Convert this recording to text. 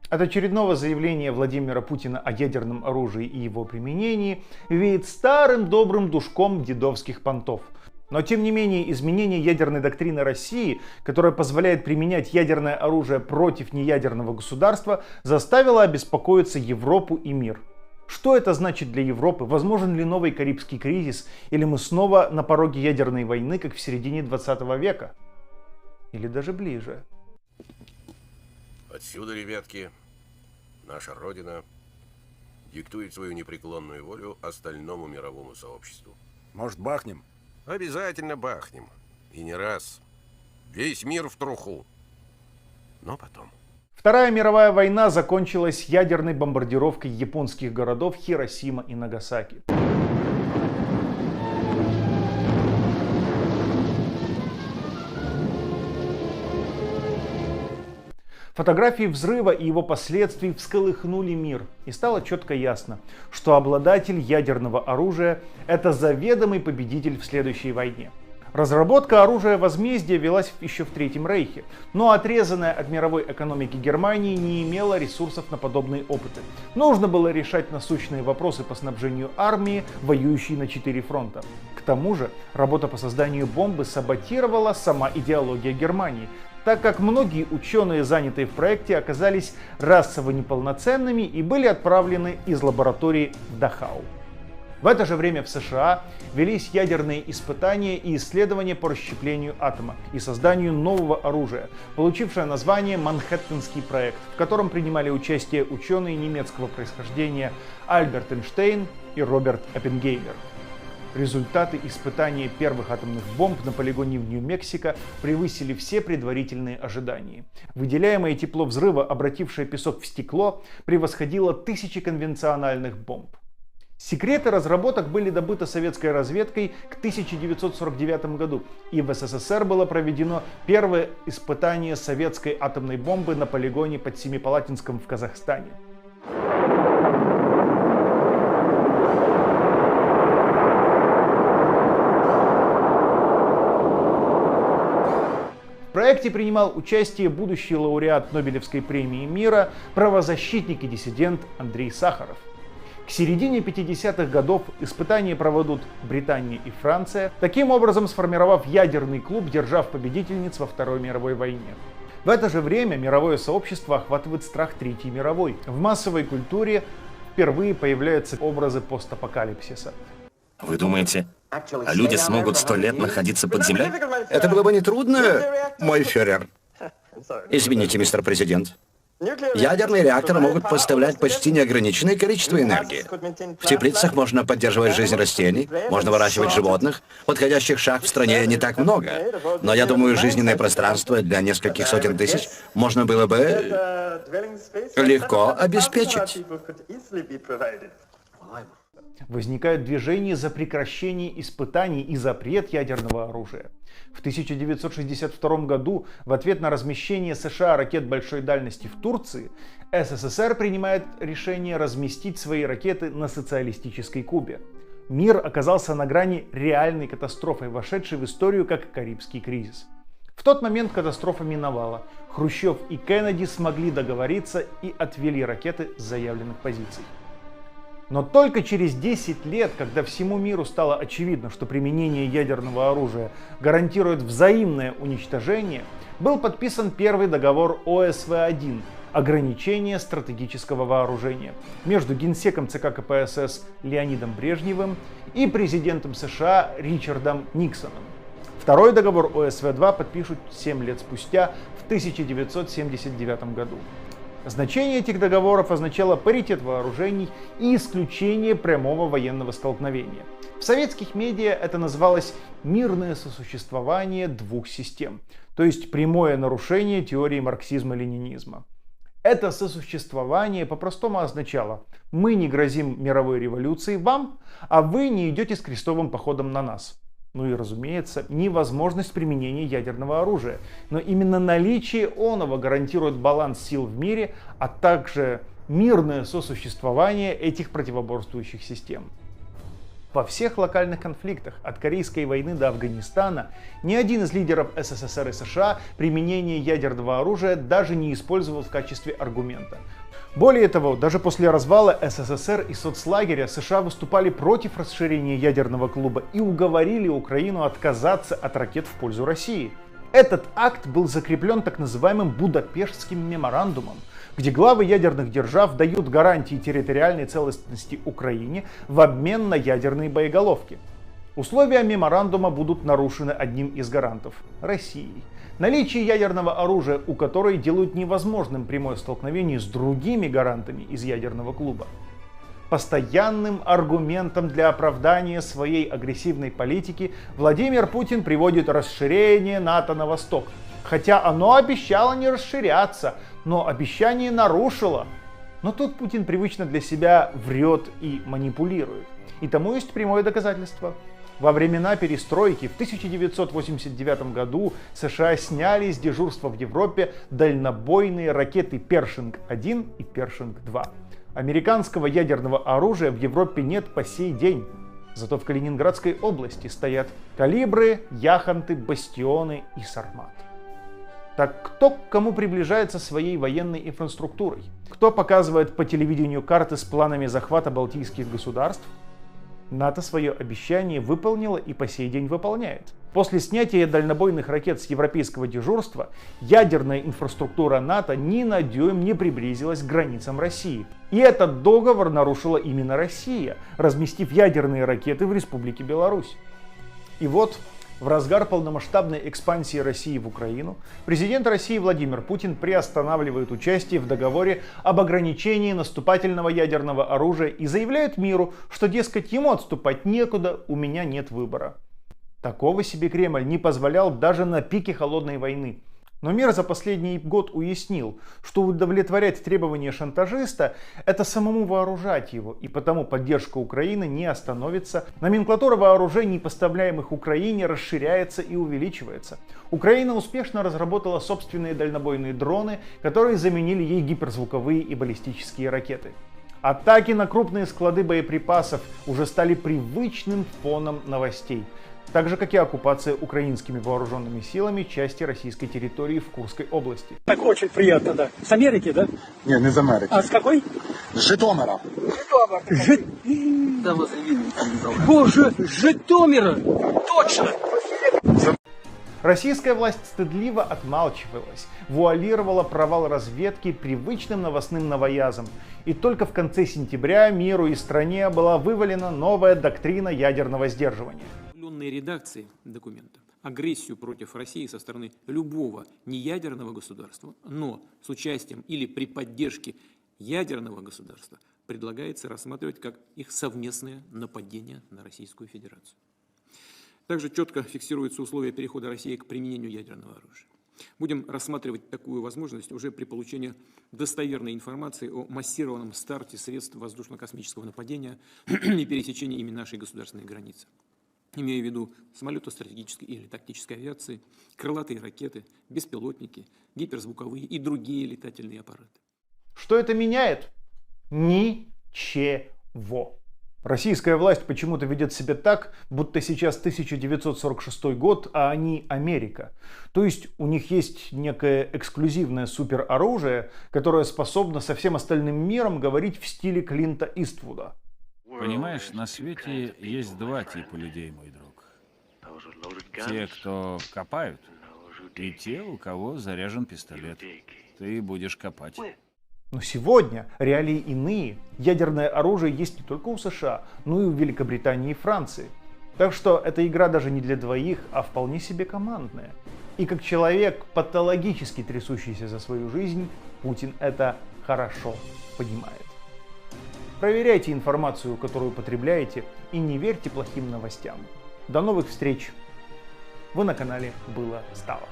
От очередного заявления Владимира Путина о ядерном оружии и его применении веет старым добрым душком дедовских понтов. Но тем не менее изменение ядерной доктрины России, которая позволяет применять ядерное оружие против неядерного государства, заставило обеспокоиться Европу и мир. Что это значит для Европы? Возможен ли новый Карибский кризис? Или мы снова на пороге ядерной войны, как в середине 20 века? Или даже ближе? Отсюда, ребятки, наша Родина диктует свою непреклонную волю остальному мировому сообществу. Может, бахнем? Обязательно бахнем. И не раз. Весь мир в труху. Но потом. Вторая мировая война закончилась ядерной бомбардировкой японских городов Хиросима и Нагасаки. Фотографии взрыва и его последствий всколыхнули мир, и стало четко ясно, что обладатель ядерного оружия – это заведомый победитель в следующей войне. Разработка оружия возмездия велась еще в Третьем Рейхе, но отрезанная от мировой экономики Германии не имела ресурсов на подобные опыты. Нужно было решать насущные вопросы по снабжению армии, воюющей на 4 фронта. К тому же, работа по созданию бомбы саботировала сама идеология Германии, так как многие ученые, занятые в проекте, оказались расово неполноценными и были отправлены из лаборатории в Дахау. В это же время в США велись ядерные испытания и исследования по расщеплению атома и созданию нового оружия, получившее название «Манхэттенский проект», в котором принимали участие ученые немецкого происхождения Альберт Эйнштейн и Роберт Оппенгеймер. Результаты испытания первых атомных бомб на полигоне в Нью-Мексико превысили все предварительные ожидания. Выделяемое тепло взрыва, обратившее песок в стекло, превосходило тысячи конвенциональных бомб. Секреты разработок были добыты советской разведкой к 1949 году, и в СССР было проведено первое испытание советской атомной бомбы на полигоне под Семипалатинском в Казахстане. В проекте принимал участие будущий лауреат Нобелевской премии мира, правозащитник и диссидент Андрей Сахаров. К середине 50-х годов испытания проведут Британия и Франция, таким образом сформировав ядерный клуб, держав победительниц во Второй мировой войне. В это же время мировое сообщество охватывает страх Третьей мировой. В массовой культуре впервые появляются образы постапокалипсиса. Вы думаете, люди смогут 100 лет находиться под землей? Это было бы нетрудно, мой фюрер. Извините, мистер президент. Ядерные реакторы могут поставлять почти неограниченное количество энергии. В теплицах можно поддерживать жизнь растений, можно выращивать животных. Подходящих шахт в стране не так много. Но я думаю, жизненное пространство для нескольких сотен тысяч можно было бы легко обеспечить. Возникают движения за прекращение испытаний и запрет ядерного оружия. В 1962 году в ответ на размещение США ракет большой дальности в Турции, СССР принимает решение разместить свои ракеты на социалистической Кубе. Мир оказался на грани реальной катастрофы, вошедшей в историю как Карибский кризис. В тот момент катастрофа миновала. Хрущев и Кеннеди смогли договориться и отвели ракеты с заявленных позиций. Но только через 10 лет, когда всему миру стало очевидно, что применение ядерного оружия гарантирует взаимное уничтожение, был подписан первый договор ОСВ-1 «Ограничение стратегического вооружения» между генсеком ЦК КПСС Леонидом Брежневым и президентом США Ричардом Никсоном. Второй договор ОСВ-2 подпишут 7 лет спустя, в 1979 году. Значение этих договоров означало паритет вооружений и исключение прямого военного столкновения. В советских медиа это называлось «мирное сосуществование двух систем», то есть прямое нарушение теории марксизма-ленинизма. Это сосуществование по-простому означало: мы не грозим мировой революцией вам, а вы не идете с крестовым походом на нас. Ну и, разумеется, невозможность применения ядерного оружия. Но именно наличие оного гарантирует баланс сил в мире, а также мирное сосуществование этих противоборствующих систем. Во всех локальных конфликтах, от Корейской войны до Афганистана, ни один из лидеров СССР и США применение ядерного оружия даже не использовал в качестве аргумента. Более того, даже после развала СССР и соцлагеря США выступали против расширения ядерного клуба и уговорили Украину отказаться от ракет в пользу России. Этот акт был закреплен так называемым Будапештским меморандумом, где главы ядерных держав дают гарантии территориальной целостности Украине в обмен на ядерные боеголовки. Условия меморандума будут нарушены одним из гарантов – Россией. Наличие ядерного оружия, у которой делают невозможным прямое столкновение с другими гарантами из ядерного клуба. Постоянным аргументом для оправдания своей агрессивной политики Владимир Путин приводит расширение НАТО на восток. Хотя оно обещало не расширяться, но обещание нарушило. Но тут Путин привычно для себя врет и манипулирует. И тому есть прямое доказательство. Во времена перестройки в 1989 году США сняли с дежурства в Европе дальнобойные ракеты Першинг-1 и Першинг-2. Американского ядерного оружия в Европе нет по сей день. Зато в Калининградской области стоят калибры, яхонты, бастионы и сармат. Так кто к кому приближается своей военной инфраструктурой? Кто показывает по телевидению карты с планами захвата балтийских государств? НАТО свое обещание выполнило и по сей день выполняет. После снятия дальнобойных ракет с европейского дежурства ядерная инфраструктура НАТО ни на дюйм не приблизилась к границам России. И этот договор нарушила именно Россия, разместив ядерные ракеты в Республике Беларусь. И вот, в разгар полномасштабной экспансии России в Украину, президент России Владимир Путин приостанавливает участие в договоре об ограничении наступательного ядерного оружия и заявляет миру, что, дескать, ему отступать некуда, у меня нет выбора. Такого себе Кремль не позволял даже на пике холодной войны. Но мир за последний год уяснил, что удовлетворять требования шантажиста – это самому вооружать его, и потому поддержка Украины не остановится. Номенклатура вооружений, поставляемых Украине, расширяется и увеличивается. Украина успешно разработала собственные дальнобойные дроны, которые заменили ей гиперзвуковые и баллистические ракеты. Атаки на крупные склады боеприпасов уже стали привычным фоном новостей. Так же, как и оккупация украинскими вооруженными силами части российской территории в Курской области. Так очень приятно, да. С Америки, да? Не, не з Америки. А с какой? З Житомира. Боже, с Житомира! Точно! Российская власть стыдливо отмалчивалась, вуалировала провал разведки привычным новостным новоязом. И только в конце сентября миру и стране была вывалена новая доктрина ядерного сдерживания. Редакции документа агрессию против России со стороны любого неядерного государства, но с участием или при поддержке ядерного государства предлагается рассматривать как их совместное нападение на Российскую Федерацию. Также четко фиксируются условия перехода России к применению ядерного оружия. Будем рассматривать такую возможность уже при получении достоверной информации о массированном старте средств воздушно-космического нападения и пересечении ими нашей государственной границы. Имея в виду самолеты стратегической или тактической авиации, крылатые ракеты, беспилотники, гиперзвуковые и другие летательные аппараты. Что это меняет? Ничего. Российская власть почему-то ведет себя так, будто сейчас 1946 год, а они Америка. То есть у них есть некое эксклюзивное супероружие, которое способно со всем остальным миром говорить в стиле Клинта Иствуда. Понимаешь, на свете есть два типа людей, мой друг. Те, кто копают, и те, у кого заряжен пистолет. Ты будешь копать. Но сегодня реалии иные. Ядерное оружие есть не только у США, но и у Великобритании и Франции. Так что эта игра даже не для двоих, а вполне себе командная. И как человек, патологически трясущийся за свою жизнь, Путин это хорошо понимает. Проверяйте информацию, которую потребляете, и не верьте плохим новостям. До новых встреч! Вы на канале «Было-стало».